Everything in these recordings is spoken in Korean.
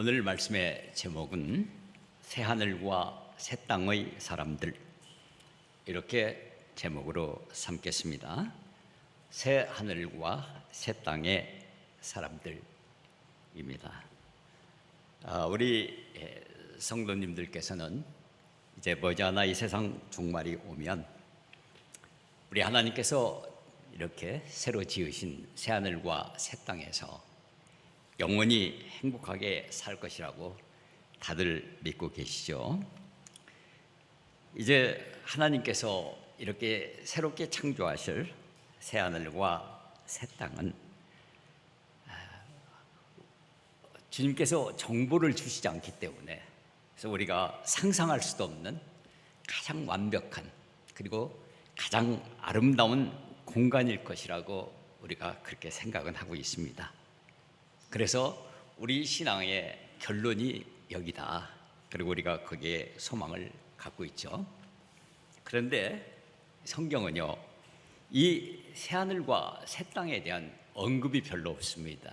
오늘 말씀의 제목은 새하늘과 새 땅의 사람들, 이렇게 제목으로 삼겠습니다. 새하늘과 새 땅의 사람들입니다. 우리 성도님들께서는 이제 머지않아 이 세상 종말이 오면 우리 하나님께서 이렇게 새로 지으신 새하늘과 새 땅에서 영원히 행복하게 살 것이라고 다들 믿고 계시죠. 이제 하나님께서 이렇게 새롭게 창조하실 새하늘과 새 땅은 주님께서 정보를 주시지 않기 때문에, 그래서 우리가 상상할 수도 없는 가장 완벽한 그리고 가장 아름다운 공간일 것이라고 우리가 그렇게 생각은 하고 있습니다. 그래서 우리 신앙의 결론이 여기다. 그리고 우리가 거기에 소망을 갖고 있죠. 그런데 성경은요, 이 새하늘과 새 땅에 대한 언급이 별로 없습니다.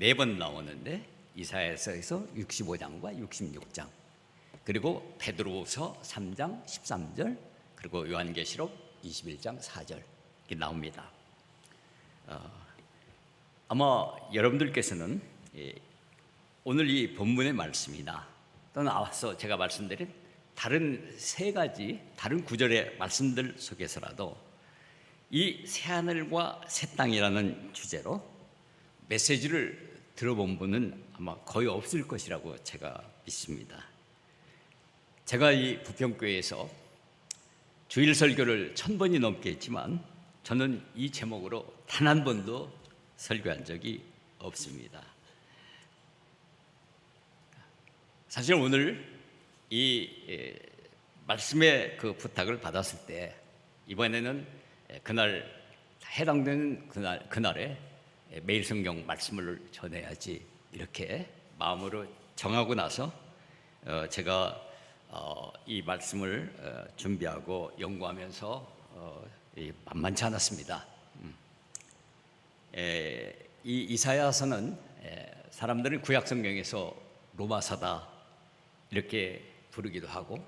4번 나오는데 이사야서에서 65장과 66장, 그리고 베드로후서 3장 13절, 그리고 요한계시록 21장 4절 이렇게 나옵니다. 아마 여러분들께서는 오늘 이 본문의 말씀이나 또는 앞서 제가 말씀드린 다른 3가지 다른 구절의 말씀들 속에서라도 이 새하늘과 새 땅이라는 주제로 메시지를 들어본 분은 아마 거의 없을 것이라고 제가 믿습니다. 제가 이 부평교회에서 주일 설교를 1000번이 넘게 했지만 저는 이 제목으로 단 한 번도 설교한 적이 없습니다. 사실 오늘 이 말씀의 그 부탁을 받았을 때 이번에는 그날 해당되는 그날에 매일 성경 말씀을 전해야지 이렇게 마음으로 정하고 나서 제가 이 말씀을 준비하고 연구하면서 만만치 않았습니다. 이 이사야서는 사람들은 구약 성경에서 로마서다 이렇게 부르기도 하고,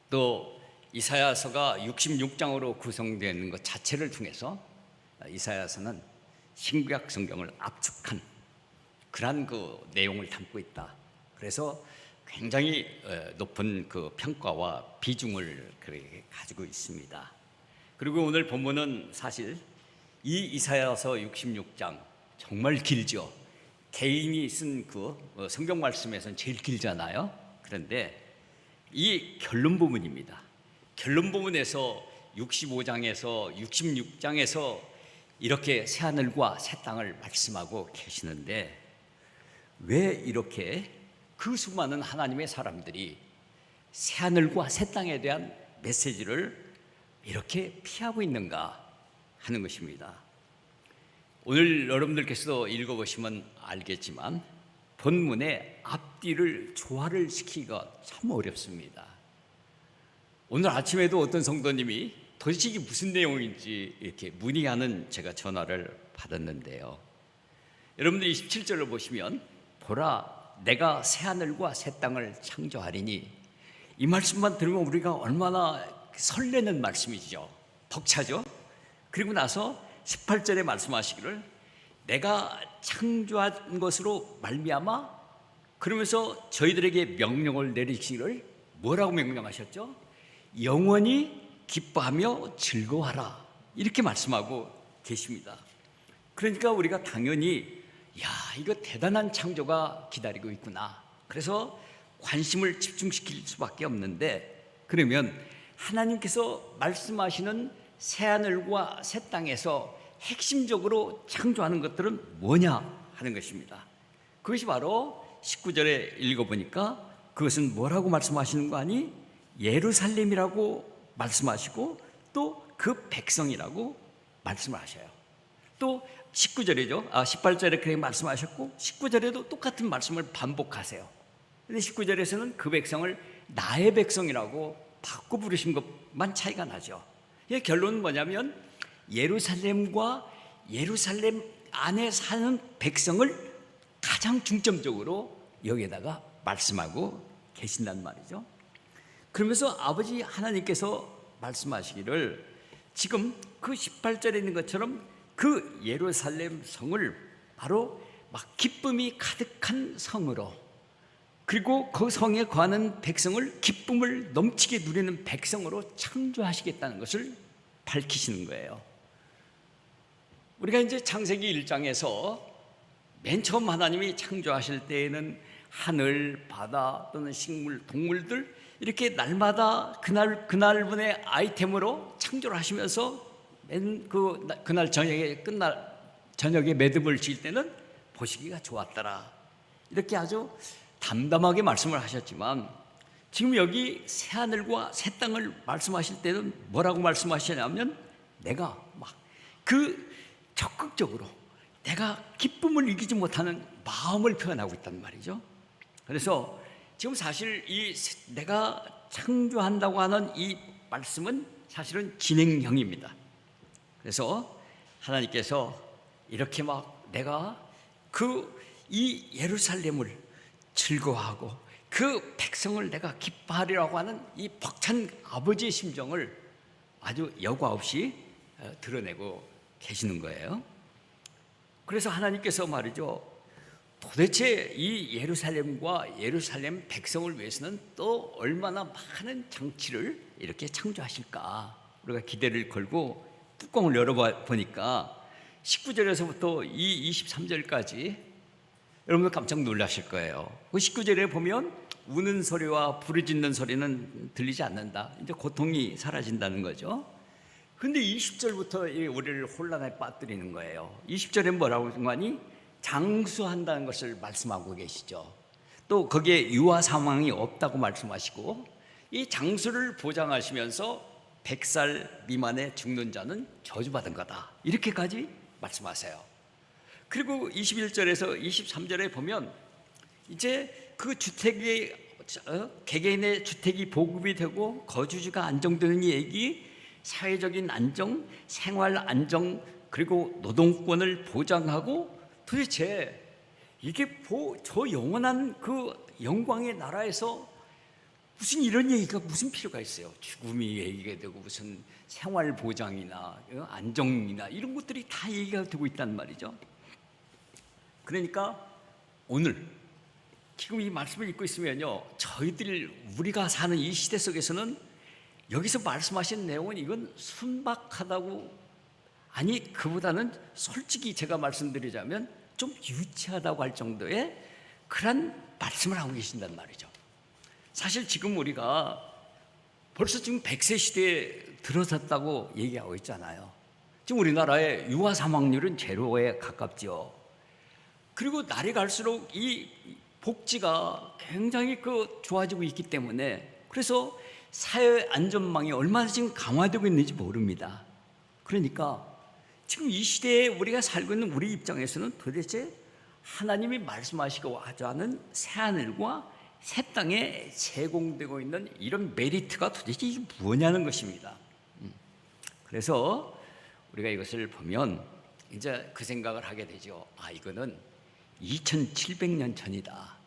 또 이사야서가 66장으로 구성되는 것 자체를 통해서 이사야서는 신구약 성경을 압축한 그러한 그 내용을 담고 있다. 그래서 굉장히 높은 그 평가와 비중을 가지고 있습니다. 그리고 오늘 본문은 사실 이 이사야서 66장 정말 길죠. 개인이 쓴 그 성경 말씀에서는 제일 길잖아요. 그런데 이 결론 부분입니다. 결론 부분에서 65장에서 66장에서 이렇게 새하늘과 새 땅을 말씀하고 계시는데, 왜 이렇게 그 수많은 하나님의 사람들이 새하늘과 새 땅에 대한 메시지를 이렇게 피하고 있는가 하는 것입니다. 오늘 여러분들께서도 읽어보시면 알겠지만 본문의 앞뒤를 조화를 시키기가 참 어렵습니다. 오늘 아침에도 어떤 성도님이 도대체 이게 무슨 내용인지 이렇게 문의하는 제가 전화를 받았는데요. 여러분들이 27절을 보시면 보라 내가 새하늘과 새 땅을 창조하리니, 이 말씀만 들으면 우리가 얼마나 설레는 말씀이죠. 벅차죠. 그리고 나서 18절에 말씀하시기를 내가 창조한 것으로 말미암아, 그러면서 저희들에게 명령을 내리시기를 뭐라고 명령하셨죠? 영원히 기뻐하며 즐거워하라 이렇게 말씀하고 계십니다. 그러니까 우리가 당연히 이거 대단한 창조가 기다리고 있구나, 그래서 관심을 집중시킬 수밖에 없는데, 그러면 하나님께서 말씀하시는 새하늘과 새 땅에서 핵심적으로 창조하는 것들은 뭐냐 하는 것입니다. 그것이 바로 19절에 읽어보니까 그것은 뭐라고 말씀하시는 거 아니? 예루살렘이라고 말씀하시고 또 그 백성이라고 말씀을 하셔요. 또 19절이죠. 18절에 그렇게 말씀하셨고 19절에도 똑같은 말씀을 반복하세요. 그런데 19절에서는 그 백성을 나의 백성이라고 바꿔 부르신 것만 차이가 나죠. 이 결론은 뭐냐면 예루살렘과 예루살렘 안에 사는 백성을 가장 중점적으로 여기에다가 말씀하고 계신단 말이죠. 그러면서 아버지 하나님께서 말씀하시기를 지금 그 18절에 있는 것처럼 그 예루살렘 성을 바로 막 기쁨이 가득한 성으로, 그리고 그 성에 거하는 백성을 기쁨을 넘치게 누리는 백성으로 창조하시겠다는 것을 밝히시는 거예요. 우리가 이제 창세기 1장에서 맨 처음 하나님이 창조하실 때에는 하늘, 바다 또는 식물, 동물들 이렇게 날마다 그날분의 아이템으로 창조를 하시면서 그날 저녁에 매듭을 지을 때는 보시기가 좋았더라, 이렇게 아주 담담하게 말씀을 하셨지만, 지금 여기 새 하늘과 새 땅을 말씀하실 때는 뭐라고 말씀하시냐면 내가 막 적극적으로 내가 기쁨을 이기지 못하는 마음을 표현하고 있단 말이죠. 그래서 지금 사실 이 내가 창조한다고 하는 이 말씀은 사실은 진행형입니다. 그래서 하나님께서 이렇게 막 내가 이 예루살렘을 즐거워하고 그 백성을 내가 기뻐하리라고 하는 이 벅찬 아버지의 심정을 아주 여과 없이 드러내고 계시는 거예요. 그래서 하나님께서 말이죠, 도대체 이 예루살렘과 예루살렘 백성을 위해서는 또 얼마나 많은 장치를 이렇게 창조하실까, 우리가 기대를 걸고 뚜껑을 열어보니까 19절에서부터 이 23절까지 여러분들 깜짝 놀라실 거예요. 그 19절에 보면 우는 소리와 부르짖는 소리는 들리지 않는다, 이제 고통이 사라진다는 거죠. 근데 20절부터 우리를 혼란에 빠뜨리는 거예요. 20절에 뭐라고 하니 장수한다는 것을 말씀하고 계시죠. 또 거기에 유아 사망이 없다고 말씀하시고, 이 장수를 보장하시면서 100살 미만에 죽는 자는 저주받은 거다, 이렇게까지 말씀하세요. 그리고 21절에서 23절에 보면 이제 그 주택이 개개인의 주택이 보급이 되고 거주지가 안정되는 얘기, 사회적인 안정, 생활 안정, 그리고 노동권을 보장하고, 도대체 이게 저 영원한 그 영광의 나라에서 무슨 이런 얘기가 무슨 필요가 있어요? 죽음이 얘기가 되고 무슨 생활 보장이나 안정이나 이런 것들이 다 얘기가 되고 있단 말이죠. 그러니까 오늘 지금 이 말씀을 읽고 있으면요, 우리가 사는 이 시대 속에서는 여기서 말씀하신 내용은 이건 순박하다고, 아니 그보다는 솔직히 제가 말씀드리자면 좀 유치하다고 할 정도의 그런 말씀을 하고 계신단 말이죠. 사실 지금 우리가 벌써 지금 100세 시대에 들어섰다고 얘기하고 있잖아요. 지금 우리나라의 유아 사망률은 제로에 가깝죠. 그리고 날이 갈수록 이 복지가 굉장히 좋아지고 있기 때문에, 그래서 사회 안전망이 얼마나 지금 강화되고 있는지 모릅니다. 그러니까 지금 이 시대에 우리가 살고 있는 우리 입장에서는 도대체 하나님이 말씀하시고자 하는 새하늘과 새 땅에 제공되고 있는 이런 메리트가 도대체 이게 뭐냐는 것입니다. 그래서 우리가 이것을 보면 이제 그 생각을 하게 되죠. 이거는 2700년 전이다.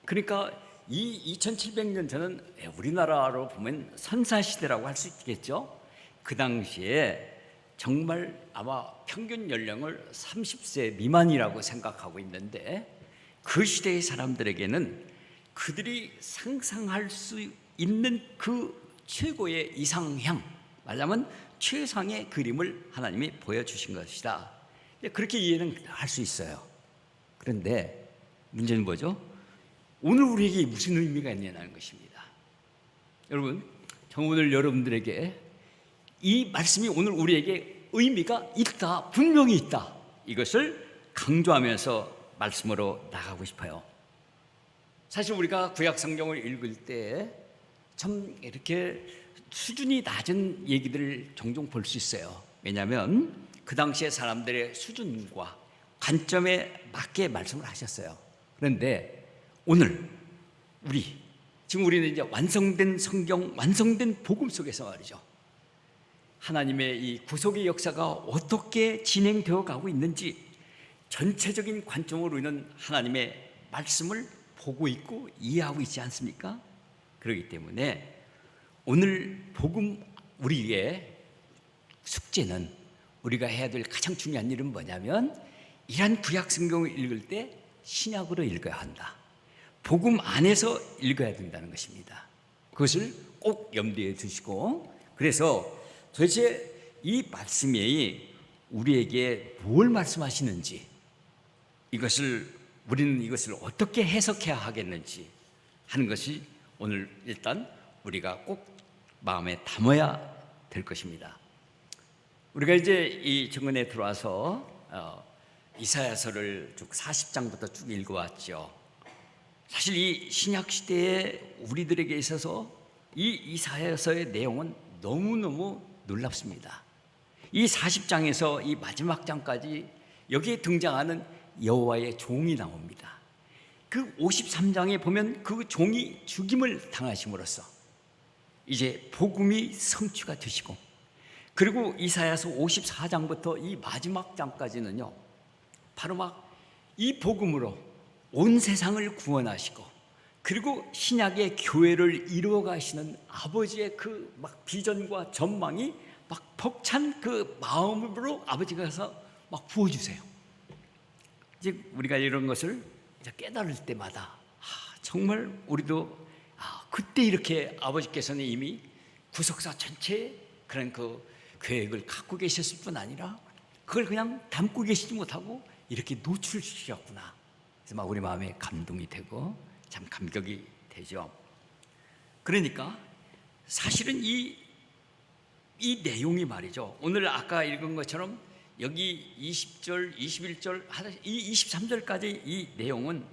그러니까 이 2700년 전은 우리나라로 보면 선사시대라고 할 수 있겠죠. 그 당시에 정말 아마 평균 연령을 30세 미만이라고 생각하고 있는데, 그 시대의 사람들에게는 그들이 상상할 수 있는 그 최고의 이상향, 말하자면 최상의 그림을 하나님이 보여주신 것이다, 그렇게 이해는 할 수 있어요. 그런데 문제는 뭐죠? 오늘 우리에게 무슨 의미가 있냐는 것입니다. 여러분, 저 오늘 여러분들에게 이 말씀이 오늘 우리에게 의미가 있다, 분명히 있다, 이것을 강조하면서 말씀으로 나가고 싶어요. 사실 우리가 구약 성경을 읽을 때 참 이렇게 수준이 낮은 얘기들을 종종 볼 수 있어요. 왜냐하면 그 당시의 사람들의 수준과 관점에 맞게 말씀을 하셨어요. 그런데 오늘 지금 우리는 이제 완성된 성경, 완성된 복음 속에서 말이죠, 하나님의 이 구속의 역사가 어떻게 진행되어 가고 있는지 전체적인 관점으로 있는 하나님의 말씀을 보고 있고 이해하고 있지 않습니까? 그렇기 때문에 오늘 복음 우리의 숙제는, 우리가 해야 될 가장 중요한 일은 뭐냐면, 이러한 구약 성경을 읽을 때 신약으로 읽어야 한다. 복음 안에서 읽어야 된다는 것입니다. 그것을 꼭 염두에 두시고, 그래서 도대체 이 말씀이 우리에게 뭘 말씀하시는지, 우리는 이것을 어떻게 해석해야 하겠는지 하는 것이 오늘 일단 우리가 꼭 마음에 담아야 될 것입니다. 우리가 이제 이 정근에 들어와서 이사야서를 쭉 40장부터 쭉 읽어왔죠. 사실 이 신약 시대에 우리들에게 있어서 이 이사야서의 내용은 너무너무 놀랍습니다. 이 40장에서 이 마지막 장까지 여기에 등장하는 여호와의 종이 나옵니다. 그 53장에 보면 그 종이 죽임을 당하심으로써 이제 복음이 성취가 되시고, 그리고 이사야서 54장부터 이 마지막 장까지는요, 바로 막 이 복음으로 온 세상을 구원하시고, 그리고 신약의 교회를 이루어 가시는 아버지의 그 막 비전과 전망이 막 벅찬 그 마음으로 아버지가 가서 막 부어주세요. 이제 우리가 이런 것을 이제 깨달을 때마다 정말 우리도 그때 이렇게 아버지께서는 이미 구속사 전체에 그런 그 계획을 갖고 계셨을 뿐 아니라 그걸 그냥 담고 계시지 못하고 이렇게 노출시켰구나. 그래서 막 우리 마음에 감동이 되고 참 감격이 되죠. 그러니까 사실은 이 내용이 말이죠, 오늘 아까 읽은 것처럼 여기 20절, 21절, 이 23절까지 이 내용은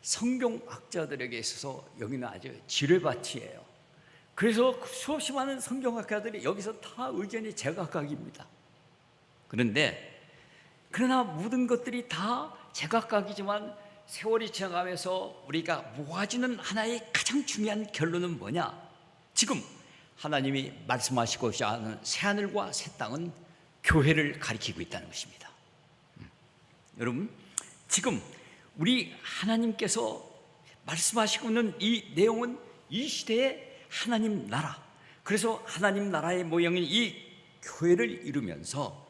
성경학자들에게 있어서 여기는 아주 지뢰밭이에요. 그래서 수없이 많은 성경학자들이 여기서 다 의견이 제각각입니다. 그러나 모든 것들이 다 제각각이지만 세월이 지나가면서 우리가 모아지는 하나의 가장 중요한 결론은 뭐냐? 지금 하나님이 말씀하시고자 하는 새하늘과 새 땅은 교회를 가리키고 있다는 것입니다. 여러분, 지금 우리 하나님께서 말씀하시고 있는 이 내용은 이 시대의 하나님 나라, 그래서 하나님 나라의 모형인 이 교회를 이루면서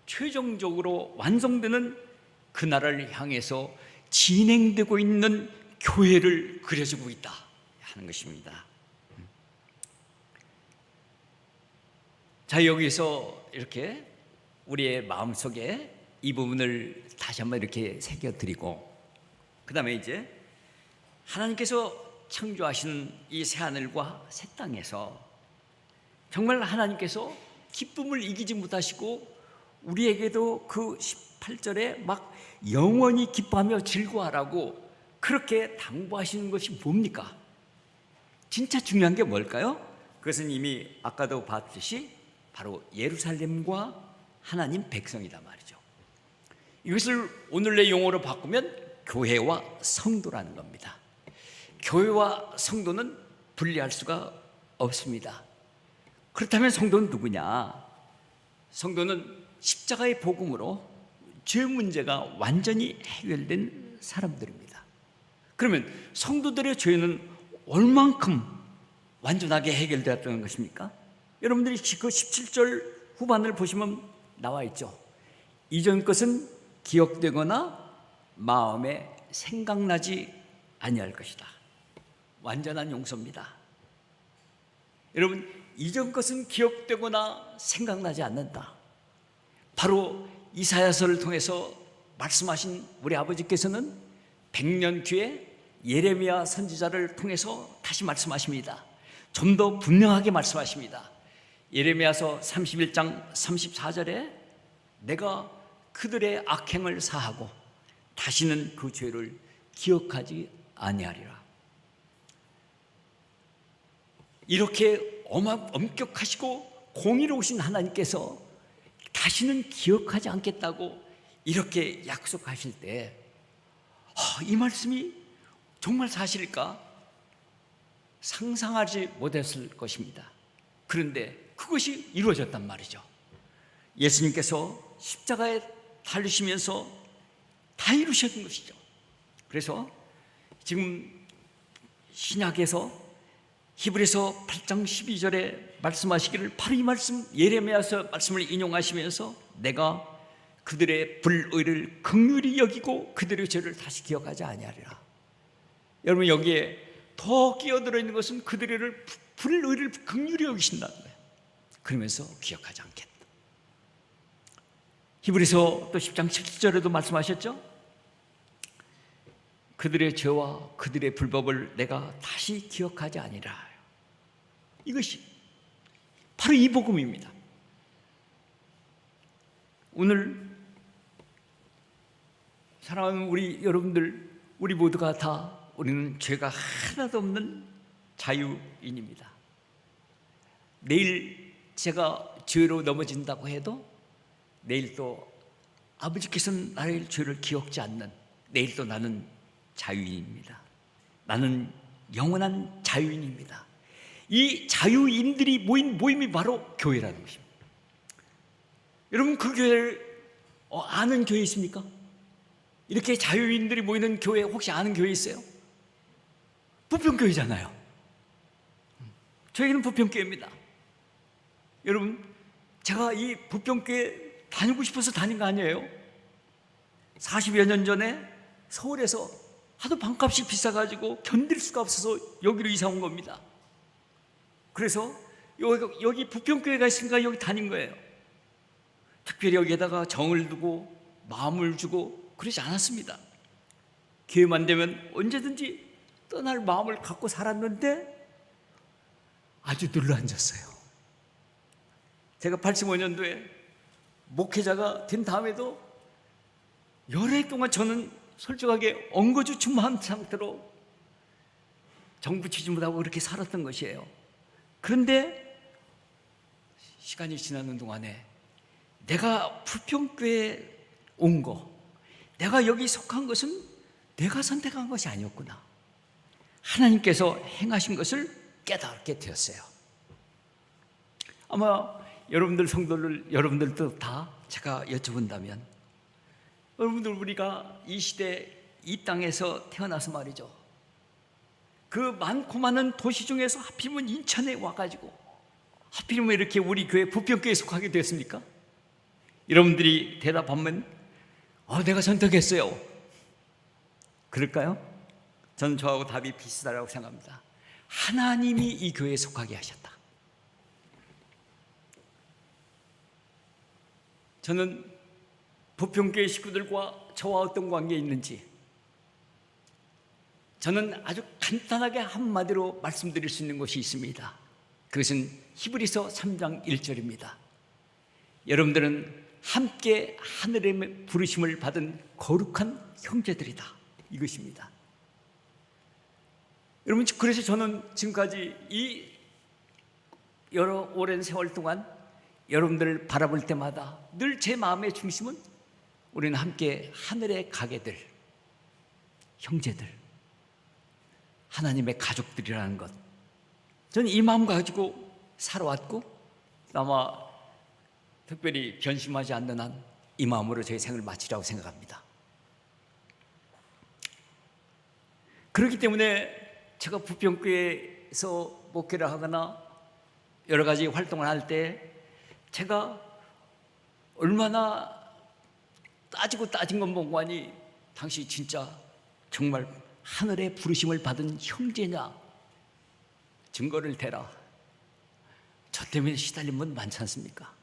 최종적으로 완성되는 그 나라를 향해서 진행되고 있는 교회를 그려주고 있다 하는 것입니다. 자, 여기서 이렇게 우리의 마음속에 이 부분을 다시 한번 이렇게 새겨드리고, 그 다음에 이제 하나님께서 창조하시는 이 새하늘과 새 땅에서 정말 하나님께서 기쁨을 이기지 못하시고 우리에게도 그 18절에 막 영원히 기뻐하며 즐거워하라고 그렇게 당부하시는 것이 뭡니까? 진짜 중요한 게 뭘까요? 그것은 이미 아까도 봤듯이 바로 예루살렘과 하나님 백성이다 말이죠. 이것을 오늘의 용어로 바꾸면 교회와 성도라는 겁니다. 교회와 성도는 분리할 수가 없습니다. 그렇다면 성도는 누구냐? 성도는 십자가의 복음으로 죄 문제가 완전히 해결된 사람들입니다. 그러면 성도들의 죄는 얼만큼 완전하게 해결되었다는 것입니까? 여러분들이 그 17절 후반을 보시면 나와 있죠. 이전 것은 기억되거나 마음에 생각나지 아니할 것이다. 완전한 용서입니다. 여러분, 이전 것은 기억되거나 생각나지 않는다. 바로 이사야서를 통해서 말씀하신 우리 아버지께서는 100년 뒤에 예레미야 선지자를 통해서 다시 말씀하십니다. 좀 더 분명하게 말씀하십니다. 예레미야서 31장 34절에 내가 그들의 악행을 사하고 다시는 그 죄를 기억하지 아니하리라. 이렇게 엄격하시고 공의로우신 하나님께서 다시는 기억하지 않겠다고 이렇게 약속하실 때, 이 말씀이 정말 사실일까? 상상하지 못했을 것입니다. 그런데 그것이 이루어졌단 말이죠. 예수님께서 십자가에 달리시면서 다 이루셨던 것이죠. 그래서 지금 신약에서 히브리서 8장 12절에 말씀하시기를 바로 이 말씀, 예레미야서 말씀을 인용하시면서 내가 그들의 불의를 긍휼히 여기고 그들의 죄를 다시 기억하지 아니하리라. 여러분, 여기에 더 끼어들어 있는 것은 그들의 불의를 긍휼히 여기신다는 거예요. 그러면서 기억하지 않겠다. 히브리서 또 10장 17절에도 말씀하셨죠. 그들의 죄와 그들의 불법을 내가 다시 기억하지 아니라. 이것이 바로 이 복음입니다. 오늘 사랑하는 우리 여러분들, 우리 모두가 다 우리는 죄가 하나도 없는 자유인입니다. 내일 제가 죄로 넘어진다고 해도 내일 또 아버지께서는 나의 죄를 기억지 않는, 내일 또 나는 자유인입니다. 나는 영원한 자유인입니다. 이 자유인들이 모인 모임이 바로 교회라는 것입니다. 여러분, 그 교회를 아는 교회 있습니까? 이렇게 자유인들이 모이는 교회 혹시 아는 교회 있어요? 부평교회잖아요. 저희는 부평교회입니다. 여러분, 제가 이 부평교회 다니고 싶어서 다닌 거 아니에요. 40여 년 전에 서울에서 하도 방값이 비싸가지고 견딜 수가 없어서 여기로 이사 온 겁니다. 그래서 여기 부평교회가 있으니까 여기 다닌 거예요. 특별히 여기에다가 정을 두고 마음을 주고 그러지 않았습니다. 기회만 되면 언제든지 떠날 마음을 갖고 살았는데 아주 눌러앉았어요. 제가 85년도에 목회자가 된 다음에도 여러 해 동안 저는 솔직하게 엉거주춤한 상태로 정부 취직하고 그렇게 살았던 것이에요. 그런데 시간이 지나는 동안에 내가 부평교회에 온 거, 내가 여기 속한 것은 내가 선택한 것이 아니었구나. 하나님께서 행하신 것을 깨닫게 되었어요. 아마 여러분들 성도들, 여러분들도 다 제가 여쭤본다면, 여러분들 우리가 이 시대 이 땅에서 태어나서 말이죠, 그 많고 많은 도시 중에서 하필이면 인천에 와가지고 하필이면 이렇게 우리 교회 부평교회에 속하게 됐습니까? 여러분들이 대답하면 내가 선택했어요. 그럴까요? 저는 저하고 답이 비슷하다고 생각합니다. 하나님이 이 교회에 속하게 하셨다. 저는 부평교회 식구들과 저와 어떤 관계에 있는지 저는 아주 간단하게 한마디로 말씀드릴 수 있는 것이 있습니다. 그것은 히브리서 3장 1절입니다. 여러분들은 함께 하늘의 부르심을 받은 거룩한 형제들이다. 이것입니다. 여러분, 그래서 저는 지금까지 이 여러 오랜 세월 동안 여러분들을 바라볼 때마다 늘 제 마음의 중심은 우리는 함께 하늘에 가게 될 형제들, 하나님의 가족들이라는 것, 저는 이 마음 가지고 살아왔고 아마 특별히 변심하지 않는 한 이 마음으로 제 생을 마치라고 생각합니다. 그렇기 때문에 제가 부평교회에서 목회를 하거나 여러 가지 활동을 할 때 제가 얼마나 따지고 따진 건 뭐니, 당시 진짜 정말 하늘의 부르심을 받은 형제냐, 증거를 대라. 저 때문에 시달린 분 많지 않습니까?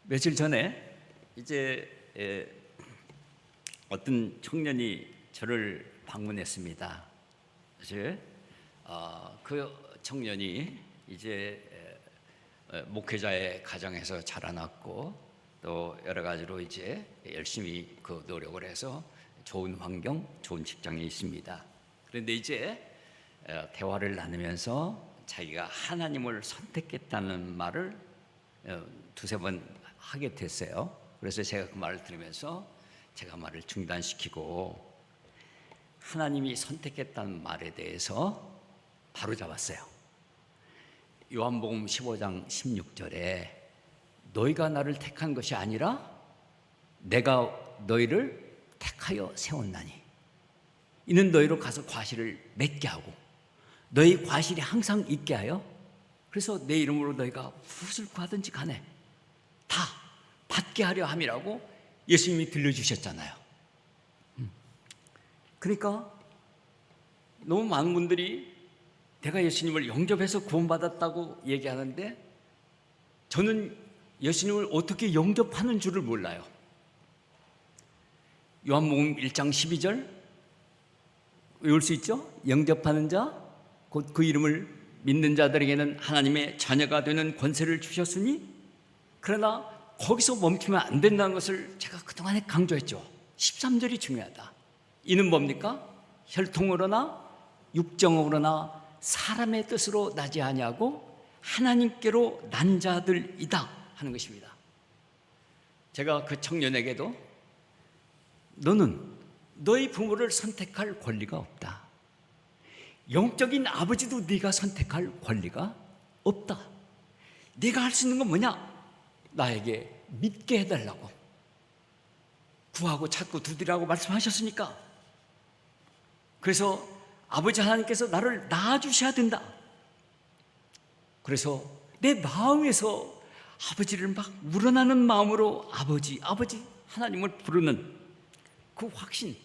며칠 전에 이제 어떤 청년이 저를 방문했습니다. 그 청년이 이제 목회자의 가정에서 자라났고 또 여러 가지로 이제 열심히 그 노력을 해서 좋은 환경, 좋은 직장에 있습니다. 그런데 이제 대화를 나누면서 자기가 하나님을 선택했다는 말을 두세 번 하게 됐어요. 그래서 제가 그 말을 들으면서 제가 말을 중단시키고 하나님이 선택했다는 말에 대해서 바로 잡았어요. 요한복음 15장 16절에 너희가 나를 택한 것이 아니라 내가 너희를 택하여 세웠나니 이는 너희로 가서 과실을 맺게 하고 너희 과실이 항상 있게 하여 그래서 내 이름으로 너희가 무엇을 구하든지 간에 다 받게 하려 함이라고 예수님이 들려주셨잖아요. 그러니까 너무 많은 분들이 내가 예수님을 영접해서 구원받았다고 얘기하는데 저는 예수님을 어떻게 영접하는 줄을 몰라요. 요한복음 1장 12절 외울 수 있죠? 영접하는 자 곧 그 이름을 믿는 자들에게는 하나님의 자녀가 되는 권세를 주셨으니 그러나 거기서 멈추면 안 된다는 것을 제가 그동안에 강조했죠. 13절이 중요하다. 이는 뭡니까? 혈통으로나 육정으로나 사람의 뜻으로 나지 아니하고 하나님께로 난 자들이다 하는 것입니다. 제가 그 청년에게도 너는 너희 부모를 선택할 권리가 없다. 영적인 아버지도 네가 선택할 권리가 없다. 네가 할 수 있는 건 뭐냐? 나에게 믿게 해달라고 구하고 찾고 두드리라고 말씀하셨으니까 그래서 아버지 하나님께서 나를 낳아주셔야 된다. 그래서 내 마음에서 아버지를 막 우러나는 마음으로 아버지 하나님을 부르는 그 확신,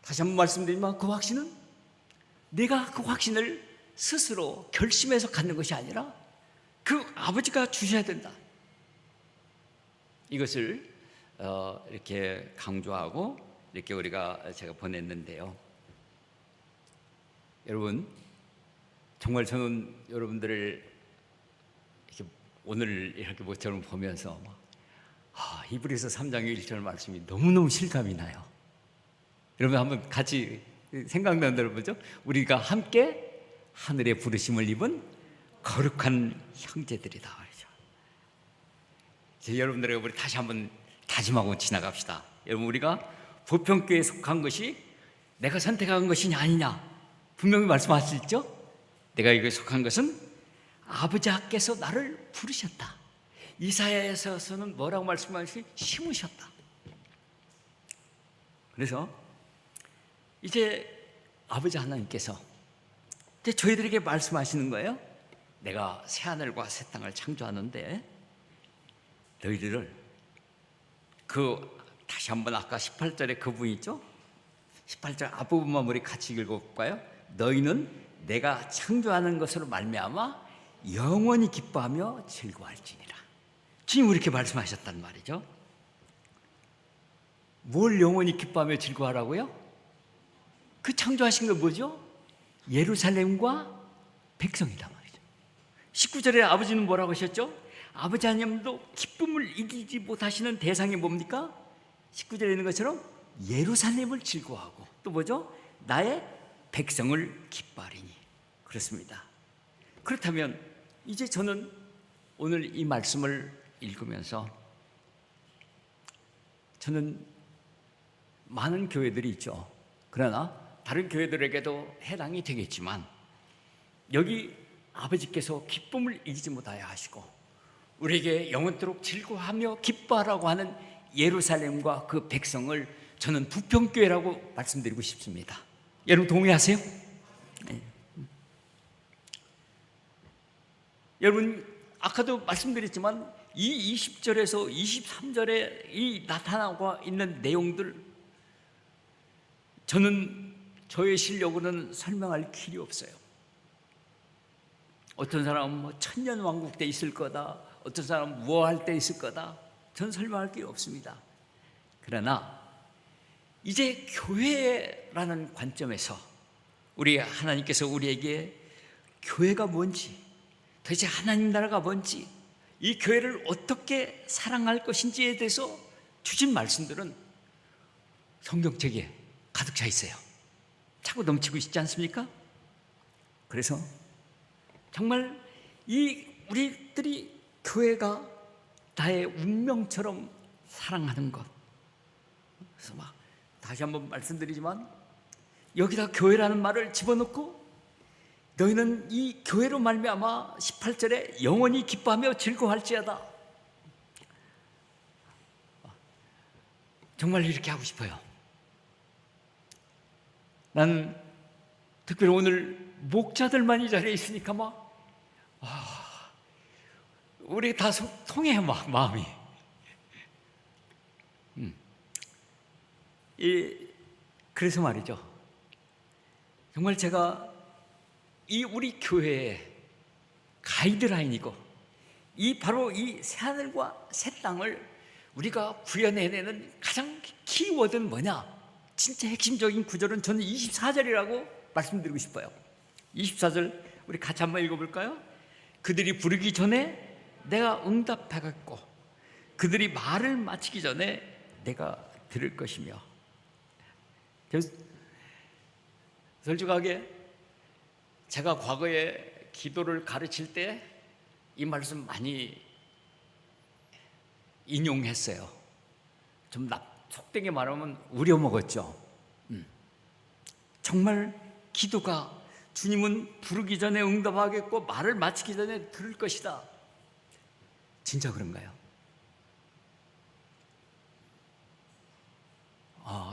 다시 한번 말씀드리면 그 확신은 내가 그 확신을 스스로 결심해서 갖는 것이 아니라 그 아버지가 주셔야 된다. 이것을 이렇게 강조하고 이렇게 제가 보냈는데요. 여러분 정말 저는 여러분들을 이렇게 오늘 이렇게 모처럼 보면서 히브리서 3장 1절 말씀이 너무너무 실감이 나요. 여러분 한번 같이 생각나는 대로 보죠. 우리가 함께 하늘의 부르심을 입은 거룩한 형제들이다 말이죠. 여러분들에게 우리 다시 한번 다짐하고 지나갑시다. 여러분 우리가 보편교회에 속한 것이 내가 선택한 것이냐 아니냐 분명히 말씀하셨죠. 내가 여기에 속한 것은 아버지께서 나를 부르셨다. 이사야에서는 뭐라고 말씀하시지? 심으셨다. 그래서 이제 아버지 하나님께서 이제 저희들에게 말씀하시는 거예요. 내가 새하늘과 새 땅을 창조하는데 너희들을 다시 한번 아까 18절에 그분 있죠? 18절 앞부분만 우리 같이 읽어볼까요? 너희는 내가 창조하는 것으로 말미암아 영원히 기뻐하며 즐거워할지니라. 주님 이렇게 말씀하셨단 말이죠. 뭘 영원히 기뻐하며 즐거워하라고요? 그 창조하신 건 뭐죠? 예루살렘과 백성이다 말이죠. 19절에 아버지는 뭐라고 하셨죠? 아버지 하나님도 기쁨을 이기지 못하시는 대상이 뭡니까? 19절에 있는 것처럼 예루살렘을 즐거워하고 또 뭐죠? 나의 백성을 기뻐하리니. 그렇습니다. 그렇다면 이제 저는 오늘 이 말씀을 읽으면서 저는 많은 교회들이 있죠. 그러나 다른 교회들에게도 해당이 되겠지만 여기 아버지께서 기쁨을 이기지 못하여 하시고 우리에게 영원토록 즐거워하며 기뻐하라고 하는 예루살렘과 그 백성을 저는 부평교회라고 말씀드리고 싶습니다. 여러분 동의하세요? 네. 여러분 아까도 말씀드렸지만 이 20절에서 23절에 이 나타나고 있는 내용들 저는 저의 실력으로는 설명할 길이 없어요. 어떤 사람은 뭐 천년왕국 때 있을 거다, 어떤 사람은 무엇할 때 있을 거다, 전 설명할 길이 없습니다. 그러나 이제 교회라는 관점에서 우리 하나님께서 우리에게 교회가 뭔지, 도대체 하나님 나라가 뭔지, 이 교회를 어떻게 사랑할 것인지에 대해서 주신 말씀들은 성경책에 가득 차 있어요. 차고 넘치고 있지 않습니까? 그래서 정말 우리들이 교회가 나의 운명처럼 사랑하는 것. 그래서 다시 한번 말씀드리지만 여기다 교회라는 말을 집어넣고 너희는 이 교회로 말미암아 18절에 영원히 기뻐하며 즐거워할지어다. 정말 이렇게 하고 싶어요. 나는 특별히 오늘 목자들만 이 자리에 있으니까 우리 다 통해요, 마음이. 그래서 말이죠. 정말 제가 이 우리 교회의 가이드라인이고, 바로 이 새하늘과 새 땅을 우리가 구현해내는 가장 키워드는 뭐냐? 진짜 핵심적인 구절은 저는 24절이라고 말씀드리고 싶어요. 24절 우리 같이 한번 읽어볼까요? 그들이 부르기 전에 내가 응답하겠고 그들이 말을 마치기 전에 내가 들을 것이며. 솔직하게 제가 과거에 기도를 가르칠 때 이 말씀 많이 인용했어요. 좀 속되게 말하면 우려먹었죠. 정말 기도가 주님은 부르기 전에 응답하겠고 말을 마치기 전에 들을 것이다. 진짜 그런가요?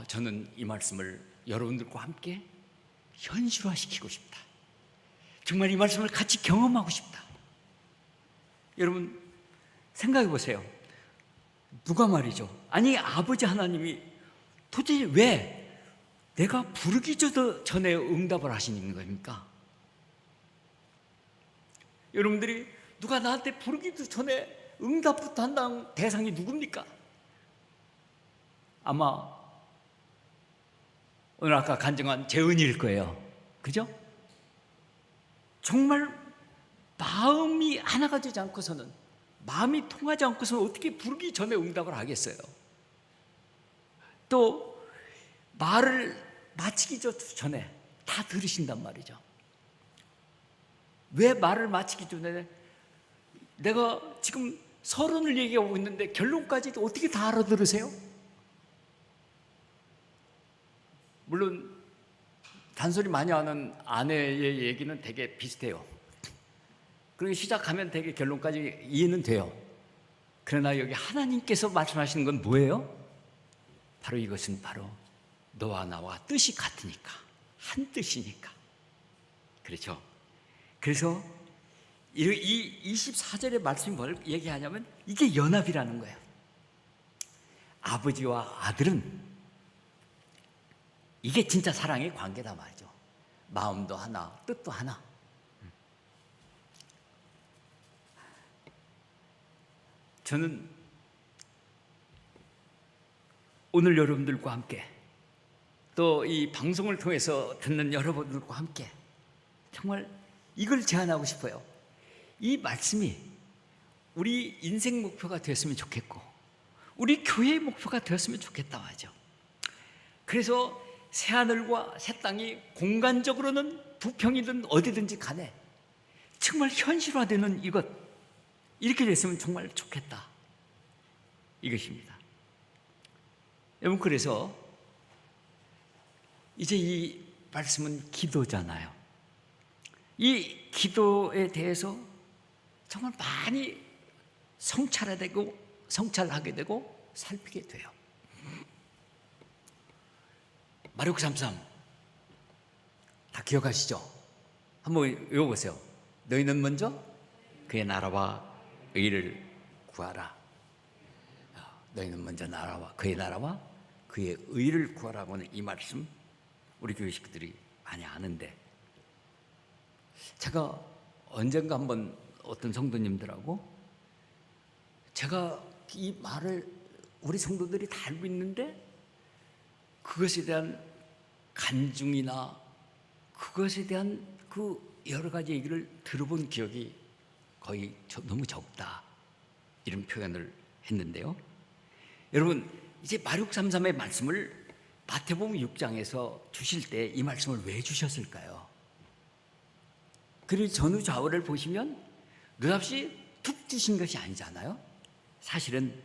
저는 이 말씀을 여러분들과 함께 현실화시키고 싶다. 정말 이 말씀을 같이 경험하고 싶다. 여러분 생각해 보세요. 누가 말이죠? 아니 아버지 하나님이 도대체 왜 내가 부르기 전에 응답을 하시는 겁니까? 여러분들이 누가 나한테 부르기도 전에 응답부터 한다는 대상이 누굽니까? 아마 오늘 아까 간증한 재은이일 거예요. 그죠? 정말 마음이 하나가 되지 않고서는, 마음이 통하지 않고서는 어떻게 부르기 전에 응답을 하겠어요? 또 말을 마치기 전에 다 들으신단 말이죠. 왜 말을 마치기 전에, 내가 지금 서론을 얘기하고 있는데 결론까지도 어떻게 다 알아들으세요? 물론 단소리 많이 하는 아내의 얘기는 되게 비슷해요. 그리고 시작하면 되게 결론까지 이해는 돼요. 그러나 여기 하나님께서 말씀하시는 건 뭐예요? 바로 이것은 바로 너와 나와 뜻이 같으니까, 한 뜻이니까. 그렇죠? 그래서 이 24절의 말씀이 뭘 얘기하냐면 이게 연합이라는 거예요. 아버지와 아들은 이게 진짜 사랑의 관계다 말이죠. 마음도 하나, 뜻도 하나. 저는 오늘 여러분들과 함께, 또 이 방송을 통해서 듣는 여러분들과 함께 정말 이걸 제안하고 싶어요. 이 말씀이 우리 인생 목표가 되었으면 좋겠고 우리 교회의 목표가 되었으면 좋겠다 말이죠. 그래서 새하늘과 새 땅이 공간적으로는 부평이든 어디든지 간에 정말 현실화되는 이렇게 됐으면 정말 좋겠다, 이것입니다. 여러분, 그래서 이제 이 말씀은 기도잖아요. 이 기도에 대해서 정말 많이 성찰하게 되고 살피게 돼요. 마르코 3:3 다 기억하시죠? 한번 외워보세요. 너희는 먼저 그의 나라와 의를 구하라. 너희는 먼저 그의 나라와 그의 의를 구하라고 하는 이 말씀, 우리 교회 식구들이 많이 아는데, 제가 언젠가 한번 어떤 성도님들하고 제가 이 말을 우리 성도들이 다 알고 있는데 그것에 대한 간증이나 그것에 대한 그 여러 가지 얘기를 들어본 기억이 거의 너무 적다, 이런 표현을 했는데요. 여러분, 이제 마르코 3:3의 말씀을 마태복음 6장에서 주실 때 이 말씀을 왜 주셨을까요? 그리고 전후 좌우를 보시면 느닷없이 툭 주신 것이 아니잖아요. 사실은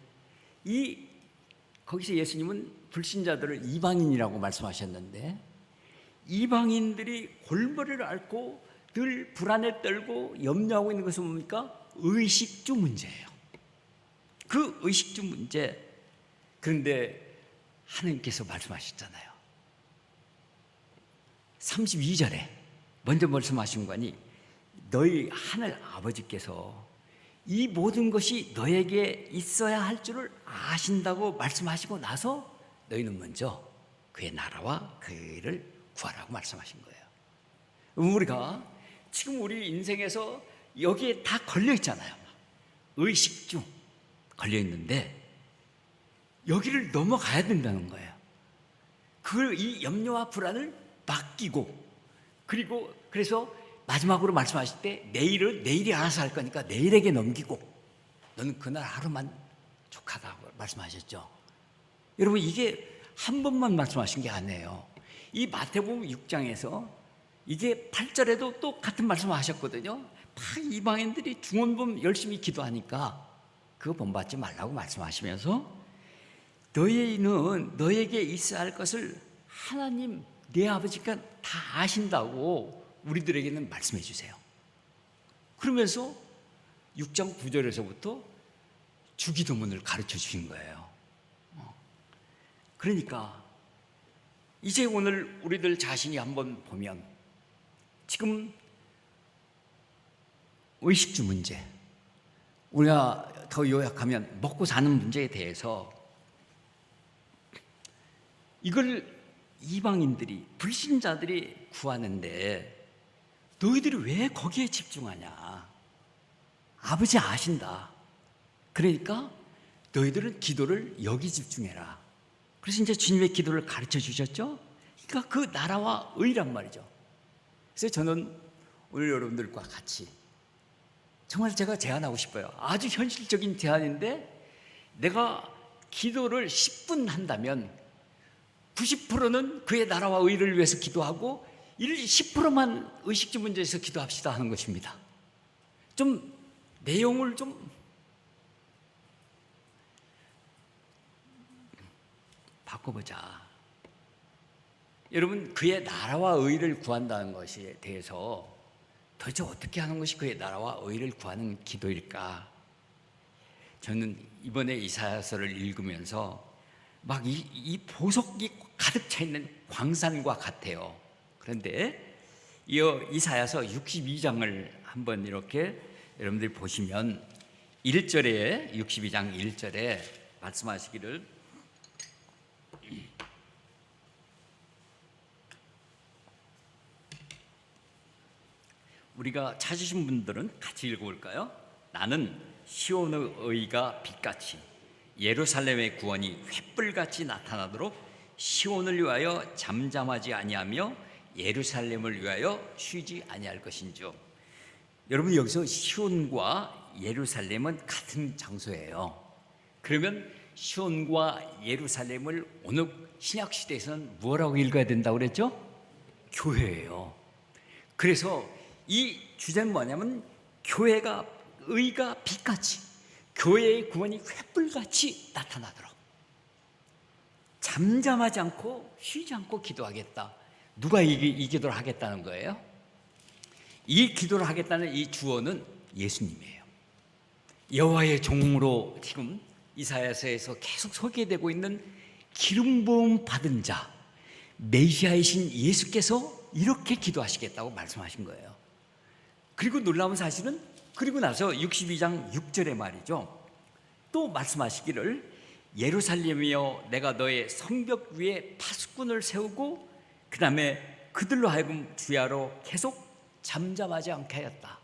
거기서 예수님은 불신자들을 이방인이라고 말씀하셨는데, 이방인들이 골머리를 앓고 늘 불안에 떨고 염려하고 있는 것은 뭡니까? 의식주 문제예요. 그 의식주 문제. 그런데 하나님께서 말씀하셨잖아요. 32절에 먼저 말씀하신 거니 너희 하늘 아버지께서 이 모든 것이 너에게 있어야 할 줄을 아신다고 말씀하시고 나서 너희는 먼저 그의 나라와 그의 의를 구하라고 말씀하신 거예요. 우리가 지금 우리 인생에서 여기에 다 걸려 있잖아요. 의식주 걸려 있는데 여기를 넘어가야 된다는 거예요. 이 염려와 불안을 맡기고, 그리고 그래서 마지막으로 말씀하실 때 내일은 내일이 알아서 할 거니까 내일에게 넘기고 너는 그날 하루만 족하다고 말씀하셨죠. 여러분, 이게 한 번만 말씀하신 게 아니에요. 이 마태복음 6장에서 이게 8절에도 또 같은 말씀을 하셨거든요. 이방인들이 중원금 열심히 기도하니까 그거 본받지 말라고 말씀하시면서 너희는 너에게 있어야 할 것을 하나님 내 아버지가 다 아신다고 우리들에게는 말씀해 주세요. 그러면서 6장 9절에서부터 주기도문을 가르쳐 주신 거예요. 그러니까 이제 오늘 우리들 자신이 한번 보면 지금 의식주 문제, 우리가 더 요약하면 먹고 사는 문제에 대해서 이걸 이방인들이, 불신자들이 구하는데 너희들이 왜 거기에 집중하냐? 아버지 아신다. 그러니까 너희들은 기도를 여기 집중해라. 그래서 이제 주님의 기도를 가르쳐 주셨죠. 그러니까 그 나라와 의란 말이죠. 그래서 저는 오늘 여러분들과 같이 정말 제가 제안하고 싶어요. 아주 현실적인 제안인데, 내가 기도를 10분 한다면 90%는 그의 나라와 의를 위해서 기도하고 10%만 의식주 문제에서 기도합시다 하는 것입니다. 좀 내용을 좀 바꿔보자. 여러분, 그의 나라와 의를 구한다는 것에 대해서 도대체 어떻게 하는 것이 그의 나라와 의를 구하는 기도일까? 저는 이번에 이사야서를 읽으면서 막 이 보석이 가득 차 있는 광산과 같아요. 그런데 이사야서 62장을 한번 이렇게 여러분들이 보시면 1절에, 62장 1절에 말씀하시기를, 우리가 찾으신 분들은 같이 읽어볼까요? 나는 시온의 의가 빛같이 예루살렘의 구원이 횃불같이 나타나도록 시온을 위하여 잠잠하지 아니하며 예루살렘을 위하여 쉬지 아니할 것인즉. 여러분, 여기서 시온과 예루살렘은 같은 장소예요. 그러면 시온과 예루살렘을 오늘 신약시대에서는 뭐라고 읽어야 된다고 그랬죠? 교회예요. 그래서 이 주제는 뭐냐면 교회가, 의가 빛같이, 교회의 구원이 횃불같이 나타나도록 잠잠하지 않고 쉬지 않고 기도하겠다. 누가 이 기도를 하겠다는 거예요? 이 기도를 하겠다는 이 주어는 예수님이에요. 여호와의 종으로 지금 이사야서에서 계속 소개되고 있는 기름 부음 받은 자, 메시아이신 예수께서 이렇게 기도하시겠다고 말씀하신 거예요. 그리고 놀라운 사실은, 그리고 나서 62장 6절에 말이죠, 또 말씀하시기를 예루살렘이여 내가 너의 성벽 위에 파수꾼을 세우고 그 다음에 그들로 하여금 주야로 계속 잠잠하지 않게 하였다.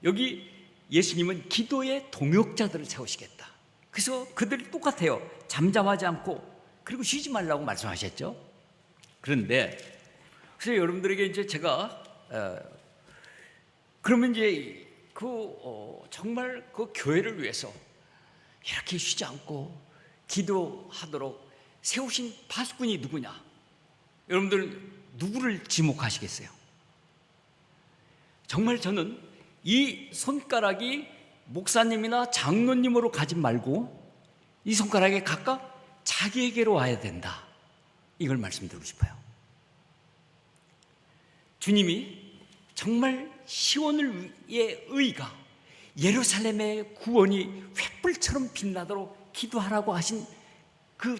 여기 예수님은 기도의 동역자들을 세우시겠다. 그래서 그들이 똑같아요. 잠잠하지 않고 그리고 쉬지 말라고 말씀하셨죠. 그런데 그래서 여러분들에게 이제 제가 그러면 이제 정말 그 교회를 위해서 이렇게 쉬지 않고 기도하도록 세우신 파수꾼이 누구냐? 여러분들 누구를 지목하시겠어요? 정말 저는 이 손가락이 목사님이나 장로님으로 가지 말고 이 손가락에 각각 자기에게로 와야 된다. 이걸 말씀드리고 싶어요. 주님이 정말 시온의 의가, 예루살렘의 구원이 횃불처럼 빛나도록 기도하라고 하신 그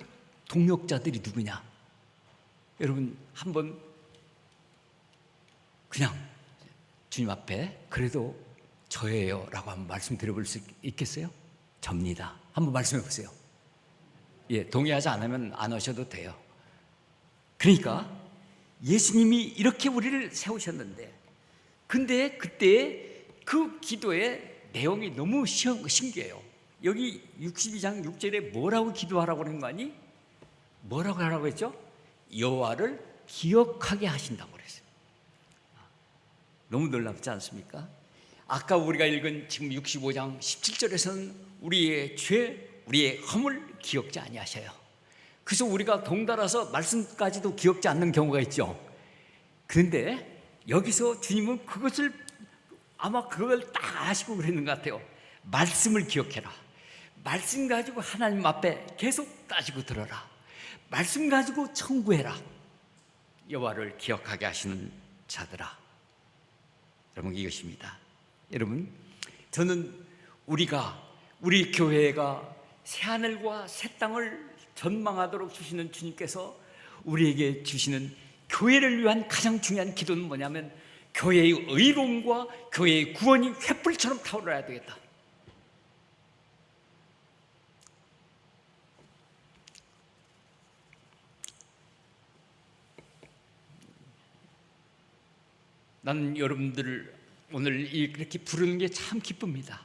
동역자들이 누구냐? 여러분 한번 그냥 주님 앞에 그래도 저예요 라고 한번 말씀드려볼 수 있겠어요? 접니다. 한번 말씀해 보세요. 예, 동의하지 않으면 안 하셔도 돼요. 그러니까 예수님이 이렇게 우리를 세우셨는데, 근데 그때 그 기도의 내용이 너무 신기해요. 여기 62장 6절에 뭐라고 기도하라고 그런 거 아니? 뭐라고 하라고 했죠? 여호와를 기억하게 하신다고 그랬어요. 너무 놀랍지 않습니까? 아까 우리가 읽은 지금 65장 17절에서는 우리의 죄, 우리의 허물 기억지 아니하셔요. 그래서 우리가 동달아서 말씀까지도 기억지 않는 경우가 있죠. 그런데 여기서 주님은 그것을 아마 그걸 딱 아시고 그랬는 것 같아요. 말씀을 기억해라. 말씀 가지고 하나님 앞에 계속 따지고 들어라. 말씀 가지고 청구해라. 여호와를 기억하게 하시는 자들아. 여러분, 이것입니다. 여러분, 저는 우리 교회가 새하늘과 새 땅을 전망하도록 주시는 주님께서 우리에게 주시는 교회를 위한 가장 중요한 기도는 뭐냐면, 교회의 의로움과 교회의 구원이 횃불처럼 타오르야 되겠다. 나는 여러분들을 오늘 이렇게 부르는 게 참 기쁩니다.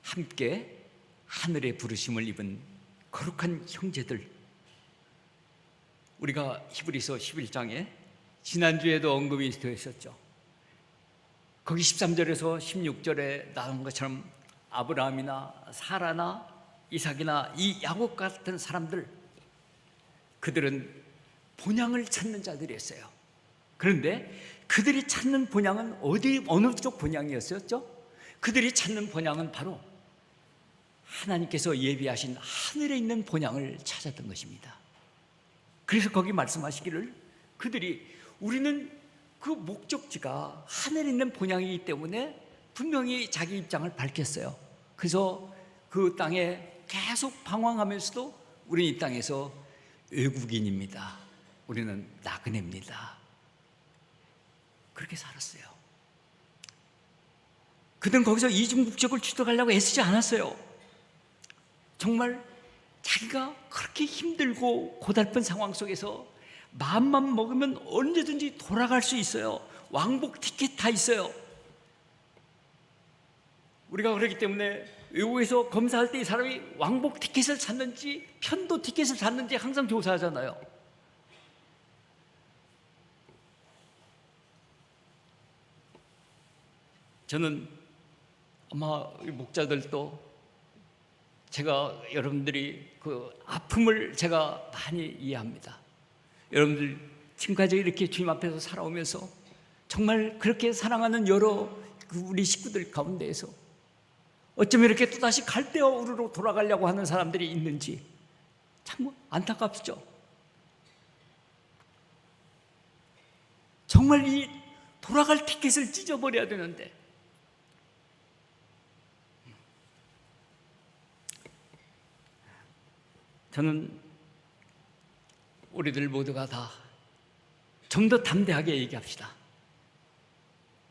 함께 하늘의 부르심을 입은 거룩한 형제들, 우리가 히브리서 11장에 지난주에도 언급이 되었었죠. 거기 13절에서 16절에 나온 것처럼 아브라함이나 사라나 이삭이나 이 야곱 같은 사람들, 그들은 본향을 찾는 자들이었어요. 그런데 그들이 찾는 본향은 어느 쪽 본향이었었죠? 그들이 찾는 본향은 바로 하나님께서 예비하신 하늘에 있는 본향을 찾았던 것입니다. 그래서 거기 말씀하시기를, 우리는 그 목적지가 하늘에 있는 본향이기 때문에 분명히 자기 입장을 밝혔어요. 그래서 그 땅에 계속 방황하면서도 우리는 이 땅에서 외국인입니다. 우리는 나그네입니다. 그렇게 살았어요. 그들은 거기서 이중국적을 취득하려고 애쓰지 않았어요. 정말 자기가 그렇게 힘들고 고달픈 상황 속에서 마음만 먹으면 언제든지 돌아갈 수 있어요. 왕복 티켓 다 있어요. 우리가 그렇기 때문에 외국에서 검사할 때 이 사람이 왕복 티켓을 샀는지 편도 티켓을 샀는지 항상 조사하잖아요. 저는 아마 목자들도 제가 여러분들이 그 아픔을 제가 많이 이해합니다. 여러분들 지금까지 이렇게 주님 앞에서 살아오면서 정말 그렇게 사랑하는 여러 우리 식구들 가운데에서 어쩌면 이렇게 또다시 갈대우르로 돌아가려고 하는 사람들이 있는지 참 안타깝죠. 정말 이 돌아갈 티켓을 찢어버려야 되는데, 저는 우리들 모두가 다 좀 더 담대하게 얘기합시다.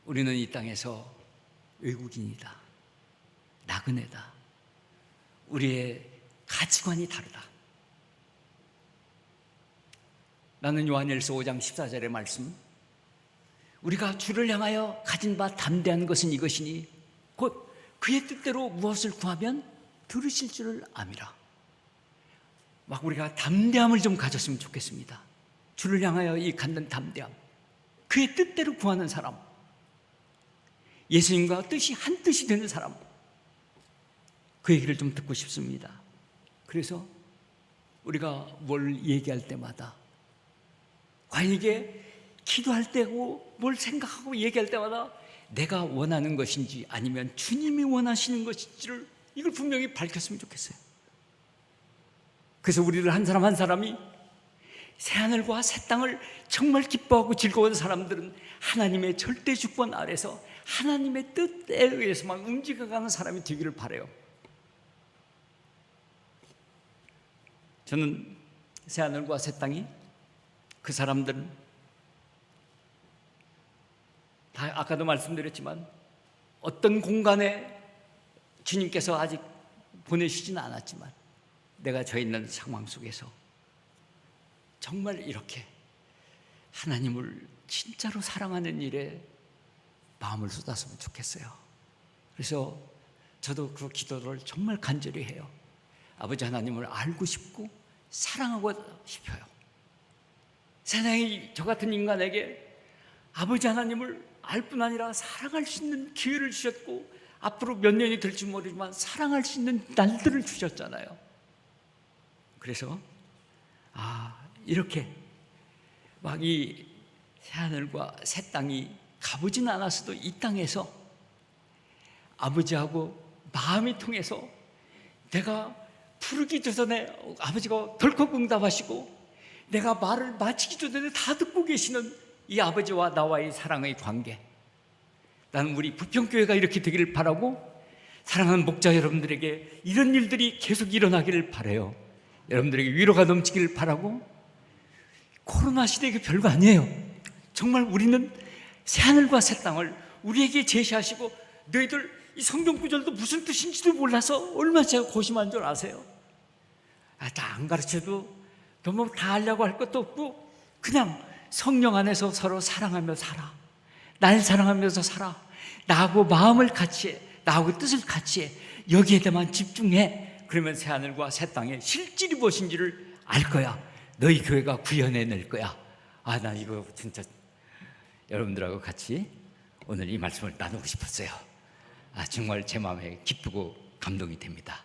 우리는 이 땅에서 외국인이다, 나그네다. 우리의 가치관이 다르다. 나는 요한일서 5장 14절의 말씀, 우리가 주를 향하여 가진 바 담대한 것은 이것이니 곧 그의 뜻대로 무엇을 구하면 들으실 줄을 아미라. 막 우리가 담대함을 좀 가졌으면 좋겠습니다. 주를 향하여 이 갖는 담대함, 그의 뜻대로 구하는 사람, 예수님과 뜻이 한 뜻이 되는 사람, 그 얘기를 좀 듣고 싶습니다. 그래서 우리가 뭘 얘기할 때마다, 과연 이게 기도할 때고 뭘 생각하고 얘기할 때마다 내가 원하는 것인지 아니면 주님이 원하시는 것인지를 이걸 분명히 밝혔으면 좋겠어요. 그래서 우리를 한 사람 한 사람이 새하늘과 새 땅을 정말 기뻐하고 즐거운 사람들은 하나님의 절대 주권 아래서 하나님의 뜻에 의해서만 움직여가는 사람이 되기를 바라요. 저는 새하늘과 새 땅이, 그 사람들은 다 아까도 말씀드렸지만 어떤 공간에 주님께서 아직 보내시지는 않았지만 내가 저 있는 상황 속에서 정말 이렇게 하나님을 진짜로 사랑하는 일에 마음을 쏟았으면 좋겠어요. 그래서 저도 그 기도를 정말 간절히 해요. 아버지 하나님을 알고 싶고 사랑하고 싶어요. 세상에 저 같은 인간에게 아버지 하나님을 알 뿐 아니라 사랑할 수 있는 기회를 주셨고 앞으로 몇 년이 될지 모르지만 사랑할 수 있는 날들을 주셨잖아요. 그래서 이렇게 막 이 새하늘과 새 땅이 가보진 않았어도 이 땅에서 아버지하고 마음이 통해서 내가 부르기 전에 아버지가 덜컥 응답하시고 내가 말을 마치기 전에 다 듣고 계시는 이 아버지와 나와의 사랑의 관계, 나는 우리 부평교회가 이렇게 되기를 바라고 사랑하는 목자 여러분들에게 이런 일들이 계속 일어나기를 바라요. 여러분들에게 위로가 넘치기를 바라고, 코로나 시대가 별거 아니에요. 정말 우리는 새하늘과 새 땅을 우리에게 제시하시고, 너희들 이 성경 구절도 무슨 뜻인지도 몰라서 얼마나 제가 고심한 줄 아세요? 다 안 가르쳐도 너무 다 하려고 할 것도 없고 그냥 성령 안에서 서로 사랑하며 살아. 날 사랑하면서 살아. 나하고 마음을 같이 해. 나하고 뜻을 같이 해. 여기에 대만 집중해. 그러면 새하늘과 새 땅의 실질이 무엇인지를 알 거야. 너희 교회가 구현해낼 거야. 나 이거 진짜 여러분들하고 같이 오늘 이 말씀을 나누고 싶었어요. 정말 제 마음에 기쁘고 감동이 됩니다.